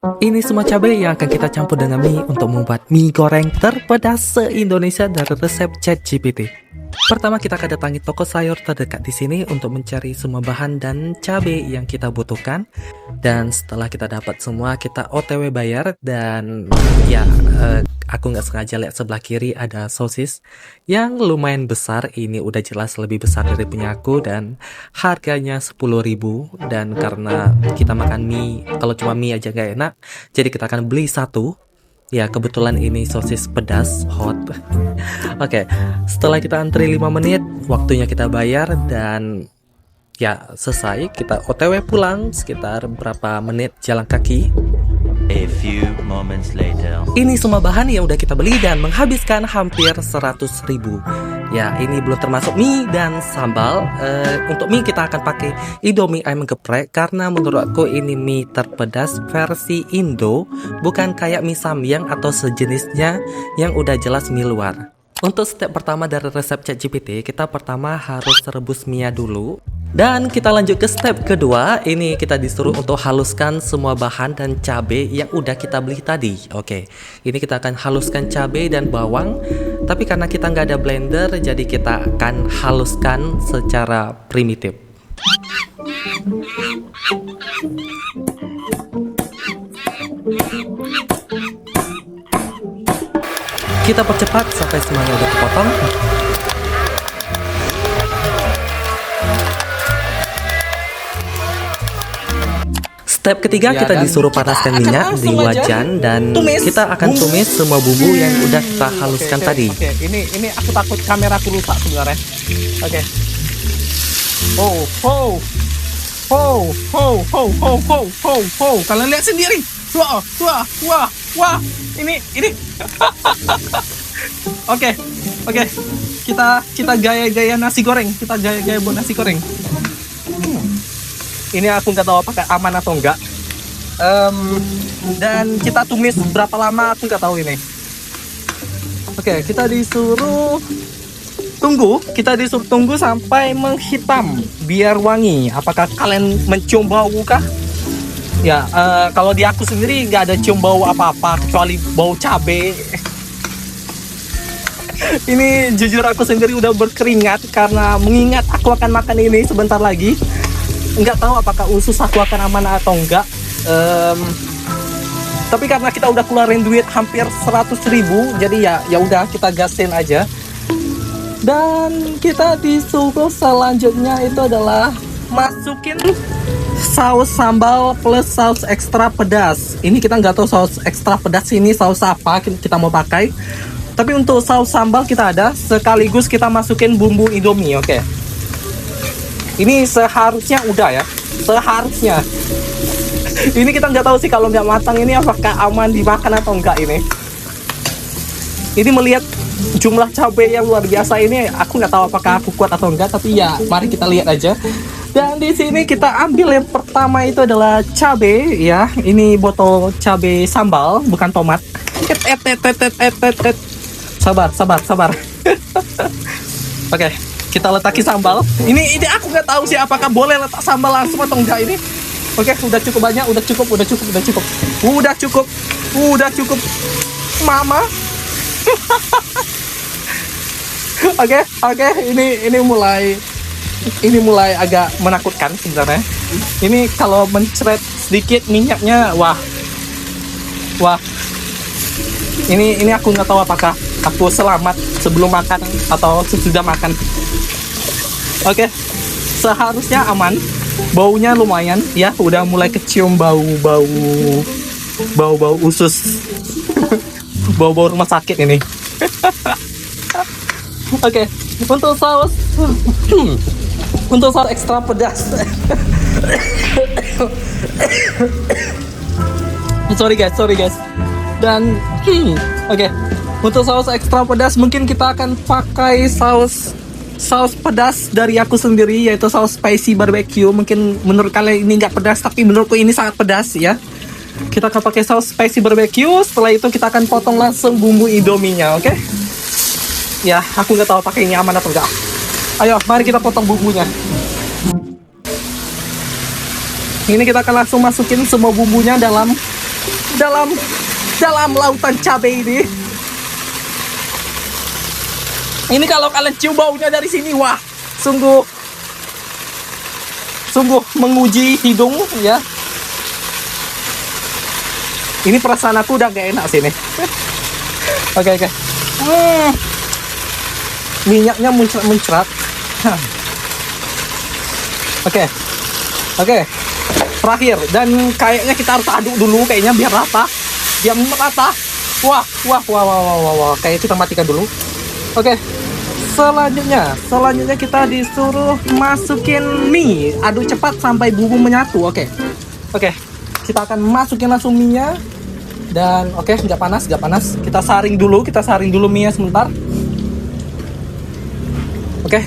Ini semua cabai yang akan kita campur dengan mie untuk membuat mie goreng terpedas se-Indonesia dari resep ChatGPT. Pertama kita akan datangi toko sayur terdekat di sini untuk mencari semua bahan dan cabai yang kita butuhkan. Dan setelah kita dapat semua, kita OTW bayar dan ya aku nggak sengaja lihat sebelah kiri ada sosis yang lumayan besar. Ini udah jelas lebih besar dari punya aku dan harganya 10.000. Dan karena kita makan mie, kalau cuma mie aja nggak enak, jadi kita akan beli satu. Ya kebetulan ini sosis pedas hot. Oke, setelah kita antri 5 menit, waktunya kita bayar dan ya selesai. Kita OTW pulang sekitar berapa menit jalan kaki. A few moments later. Ini semua bahan yang udah kita beli dan menghabiskan hampir 100.000. Ya ini belum termasuk mie dan sambal. Untuk mie kita akan pakai Indomie ayam geprek karena menurutku ini mie terpedas versi Indo, bukan kayak mie samyang atau sejenisnya yang udah jelas mie luar. Untuk step pertama dari resep ChatGPT, kita pertama harus rebus mie dulu. Dan kita lanjut ke step kedua. Ini kita disuruh untuk haluskan semua bahan dan cabai yang udah kita beli tadi. Oke, ini kita akan haluskan cabai dan bawang. Tapi karena kita nggak ada blender, jadi kita akan haluskan secara primitif. Kita percepat sampai semuanya udah kepotong. Step ketiga kita disuruh panaskan minyak di wajan dan kita akan tumis semua bumbu yang udah kita haluskan tadi. Oke, ini aku takut kameraku rusak sebenarnya. Oke. Kalian lihat sendiri. Wah. Ini. Oke. Kita gaya-gaya nasi goreng. Kita gaya-gaya buat nasi goreng. Ini aku nggak tahu apakah aman atau enggak. Dan kita tumis berapa lama aku nggak tahu ini. Oke, kita disuruh tunggu sampai menghitam biar wangi. Apakah kalian mencium bau kah? Ya, kalau di aku sendiri nggak ada cium bau apa-apa kecuali bau cabai. Ini jujur aku sendiri udah berkeringat karena mengingat aku akan makan ini sebentar lagi. Nggak tahu apakah usus aku akan aman atau enggak. Tapi karena kita udah keluarin duit hampir 100.000, jadi ya udah kita gasin aja. Dan kita disuruh selanjutnya itu adalah masukin saus sambal plus saus ekstra pedas. Ini kita nggak tahu saus ekstra pedas ini saus apa kita mau pakai. Tapi untuk saus sambal kita ada, sekaligus kita masukin bumbu Indomie, oke. Ini seharusnya udah ya, seharusnya. Ini kita nggak tahu sih kalau nggak matang ini apakah aman dimakan atau enggak ini. Ini melihat jumlah cabai yang luar biasa ini, aku nggak tahu apakah aku kuat atau enggak, tapi ya mari kita lihat aja. Dan di sini kita ambil yang pertama itu adalah cabai ya. Ini botol cabai sambal, bukan tomat. Sabar. Oke. Kita letaki sambal. Ini aku nggak tahu sih apakah boleh letak sambal langsung atau enggak ini. Oke, udah cukup banyak, udah cukup. Mama. Oke, ini mulai agak menakutkan sebenarnya. Ini kalau mencret sedikit minyaknya, wah. Ini aku nggak tahu apakah aku selamat sebelum makan atau sesudah makan. Oke, seharusnya aman. Baunya lumayan ya, udah mulai kecium bau usus. Bau rumah sakit ini. Oke, untuk saus ekstra pedas. Sorry guys. Dan oke. Untuk saus ekstra pedas mungkin kita akan pakai saus pedas dari aku sendiri, yaitu saus spicy barbecue. Mungkin menurut kalian ini nggak pedas, tapi menurutku ini sangat pedas ya. Kita akan pakai saus spicy barbecue. Setelah itu kita akan potong langsung bumbu Indominya, oke? Ya, aku nggak tahu pakai ini aman atau enggak. Ayo, mari kita potong bumbunya. Ini kita akan langsung masukin semua bumbunya dalam dalam lautan cabai ini. Ini kalau kalian cium baunya dari sini, wah, sungguh menguji hidung ya. Ini perasaan aku udah gak enak sini. Oke. Minyaknya muncrat. Oke. Terakhir, dan kayaknya kita harus aduk dulu kayaknya biar rata. Wah. Kayak kita matikan dulu. Oke. Selanjutnya kita disuruh masukin mie. Aduk cepat sampai bumbu menyatu. Oke. Kita akan masukin langsung mie-nya. Dan nggak panas. Kita saring dulu mie-nya sebentar. Oke.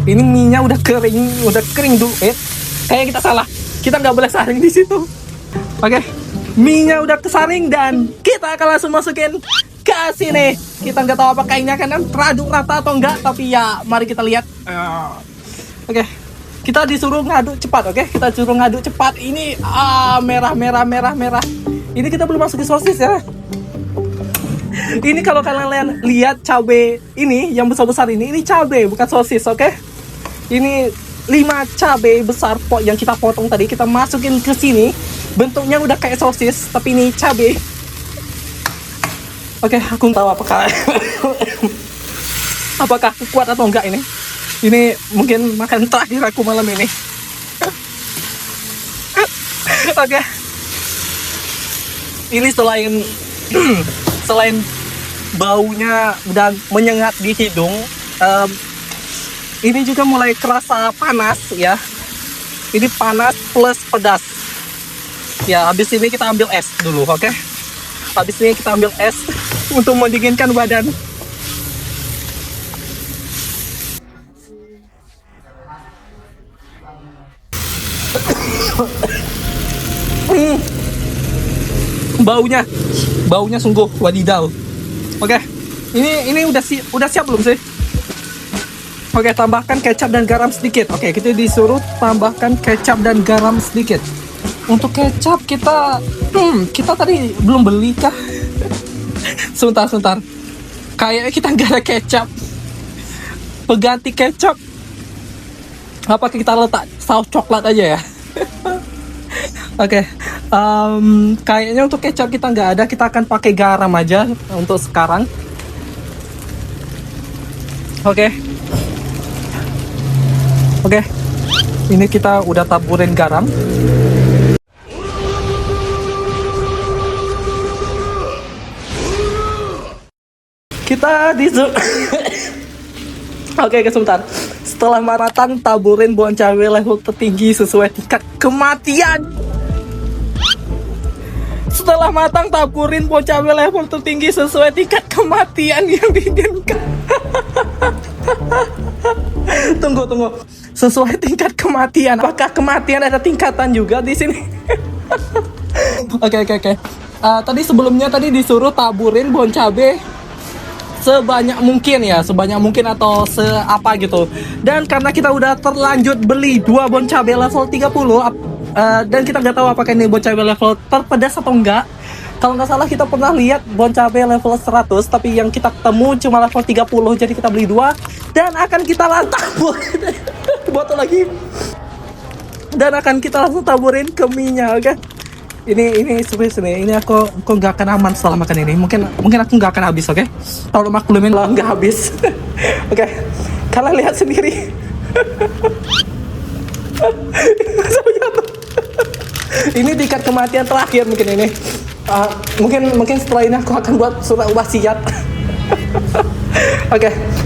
Ini mie-nya udah kering dulu. Kayak kita salah. Kita nggak boleh saring di situ. Oke. Mie-nya udah kesaring dan kita akan langsung masukin ke sini. Kita nggak tahu apakah ini akan teraduk rata atau enggak, tapi ya mari kita lihat. Oke. Kita disuruh ngaduk cepat, Kita disuruh ngaduk cepat. Ini merah. Ini kita belum masukin sosis ya. Ini kalau kalian lihat cabai ini yang besar-besar ini cabai bukan sosis, Ini 5 cabai besar yang kita potong tadi kita masukin ke sini. Bentuknya udah kayak sosis, tapi ini cabai. Aku tahu apakah aku kuat atau enggak ini. Ini mungkin makan terakhir aku malam ini. Ini selain baunya udah menyengat di hidung, ini juga mulai kerasa panas ya. Ini panas plus pedas. Ya, habis ini kita ambil es dulu, Habis ini kita ambil es untuk mendinginkan badan. Baunya sungguh wadidaw. Ini udah siap belum sih? Tambahkan kecap dan garam sedikit. Kita disuruh tambahkan kecap dan garam sedikit. Untuk kecap kita tadi belum beli kah? Sebentar. Kayaknya kita nggak ada kecap. Pengganti kecap, apakah kita letak saus coklat aja ya? Kayaknya untuk kecap kita nggak ada. Kita akan pakai garam aja untuk sekarang. Ini kita udah taburin garam. Kita sebentar. Setelah matang, taburin bawang cabai level tertinggi sesuai tingkat kematian. Setelah matang, taburin bawang cabai level tertinggi sesuai tingkat kematian yang diinginkan. Tunggu. Sesuai tingkat kematian. Apakah kematian ada tingkatan juga di sini? Oke. Tadi disuruh taburin bawang cabai sebanyak mungkin atau seapa gitu. Dan karena kita udah terlanjut beli 2 bawang cabai level 30 dan kita nggak tahu apakah ini bawang cabai level terpedas atau enggak. Kalau nggak salah kita pernah lihat bawang cabai level 100, tapi yang kita ketemu cuma level 30, jadi kita beli 2 dan akan kita botol lagi. Dan akan kita langsung taburin ke mie-nya, Ini serius nih. Ini aku nggak akan aman setelah makan ini. Mungkin aku nggak akan habis, Tolong maklumin lah nggak habis. Kalian lihat sendiri. Ini tingkat kematian terakhir mungkin ini. Mungkin setelah ini aku akan buat surat wasiat.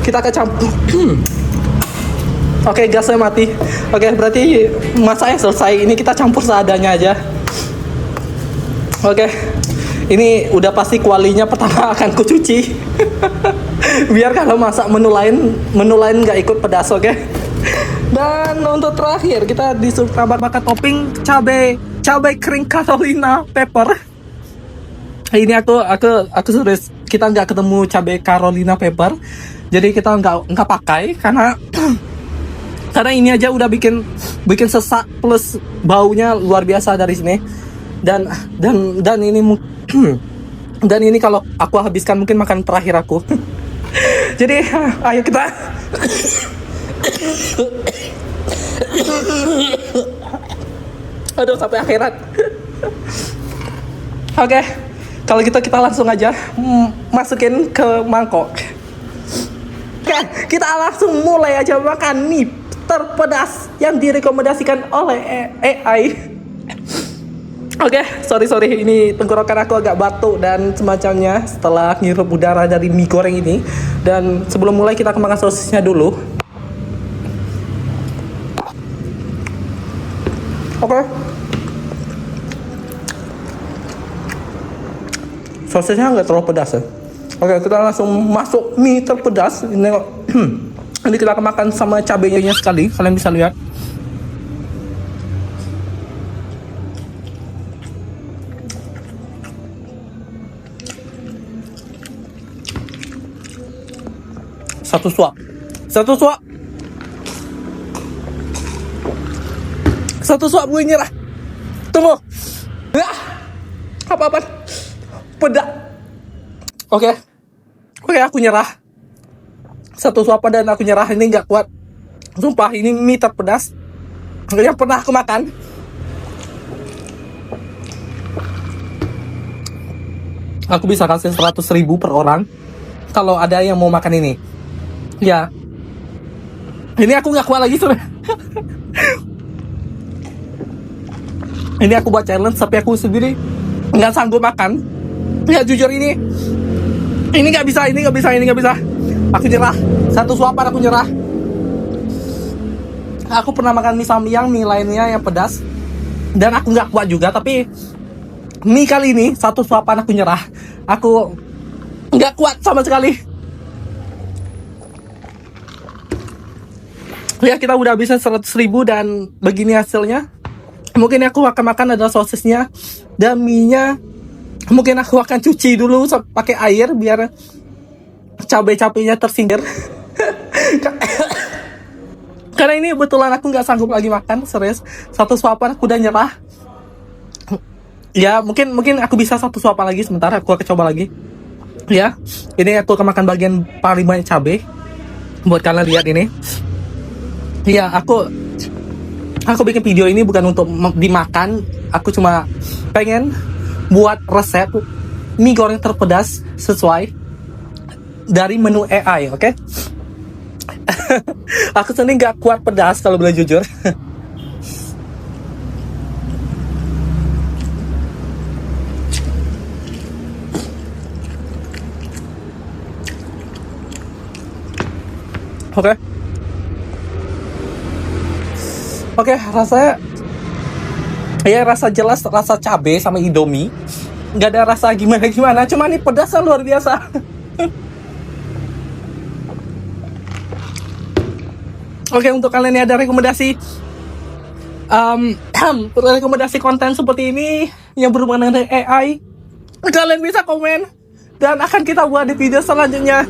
Kita akan campur. Gasnya mati. Berarti masaknya selesai. Ini kita campur seadanya aja. Ini udah pasti kualinya pertama akan kucuci. Biar kalau masak menu lain nggak ikut pedas, Dan untuk terakhir kita disuruh tambahkan topping cabai kering Carolina pepper. Ini aku serius, kita nggak ketemu cabai Carolina pepper, jadi kita nggak pakai karena ini aja udah bikin sesak plus baunya luar biasa dari sini. Dan ini dan ini kalau aku habiskan mungkin makan terakhir aku. Jadi ayo kita aduh sampai akhirat. Oke, kalau gitu kita langsung aja masukin ke mangkok. Oke, kita langsung mulai aja makan mie terpedas yang direkomendasikan oleh AI. Oke, sorry, ini tenggorokan aku agak batuk dan semacamnya setelah ngirup udara dari mie goreng ini. Dan sebelum mulai kita akan makan sosisnya dulu. Oke. Sosisnya nggak terlalu pedas ya. Oke, kita langsung masuk mie terpedas. Ini kita akan makan sama cabenya sekali. Kalian bisa lihat. Satu suap. Gue nyerah. Tunggu. Apa? Pedak. Oke, aku nyerah. Satu suapan dan aku nyerah. Ini nggak kuat. Sumpah, ini mie terpedas yang pernah aku makan. Aku bisa kasih 100.000 per orang kalau ada yang mau makan ini. Ya, ini aku nggak kuat lagi sudah. Ini aku buat challenge, tapi aku sendiri nggak sanggup makan. Ya jujur ini nggak bisa. Aku nyerah. Satu suapan aku nyerah. Aku pernah makan mie Samyang, mie lainnya yang pedas, dan aku nggak kuat juga. Tapi mie kali ini satu suapan aku nyerah. Aku nggak kuat sama sekali. Ya, kita udah bisa 100.000 dan begini hasilnya. Mungkin aku akan makan adalah sosisnya dan mie-nya. Mungkin aku akan cuci dulu pakai air biar cabai-cabainya tersingkir. Karena ini betulan aku nggak sanggup lagi makan, serius. Satu suapan aku udah nyerah. Ya, mungkin aku bisa satu suapan lagi. Sebentar, aku akan coba lagi. Ya, ini aku akan makan bagian paling banyak cabai. Buat kalian lihat ini. Ya, aku bikin video ini bukan untuk dimakan. Aku cuma pengen buat resep mie goreng terpedas sesuai dari menu AI, oke? Aku sendiri nggak kuat pedas kalau boleh jujur. Oke, rasanya ya rasa jelas, rasa cabai sama Indomie. Nggak ada rasa gimana. Cuma ini pedasnya luar biasa. Oke, untuk kalian yang ada rekomendasi konten seperti ini yang berhubungan dengan AI, kalian bisa komen dan akan kita buat di video selanjutnya.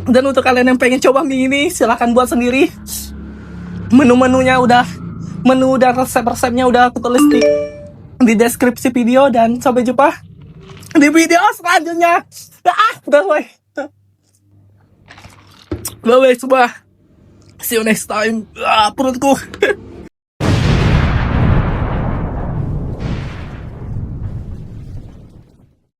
Dan untuk kalian yang pengen coba mie ini, silahkan buat sendiri. Menu dan resep-resepnya udah aku tulis di deskripsi video. Dan sampai jumpa di video selanjutnya. Bye bye semua. See you next time. Perutku.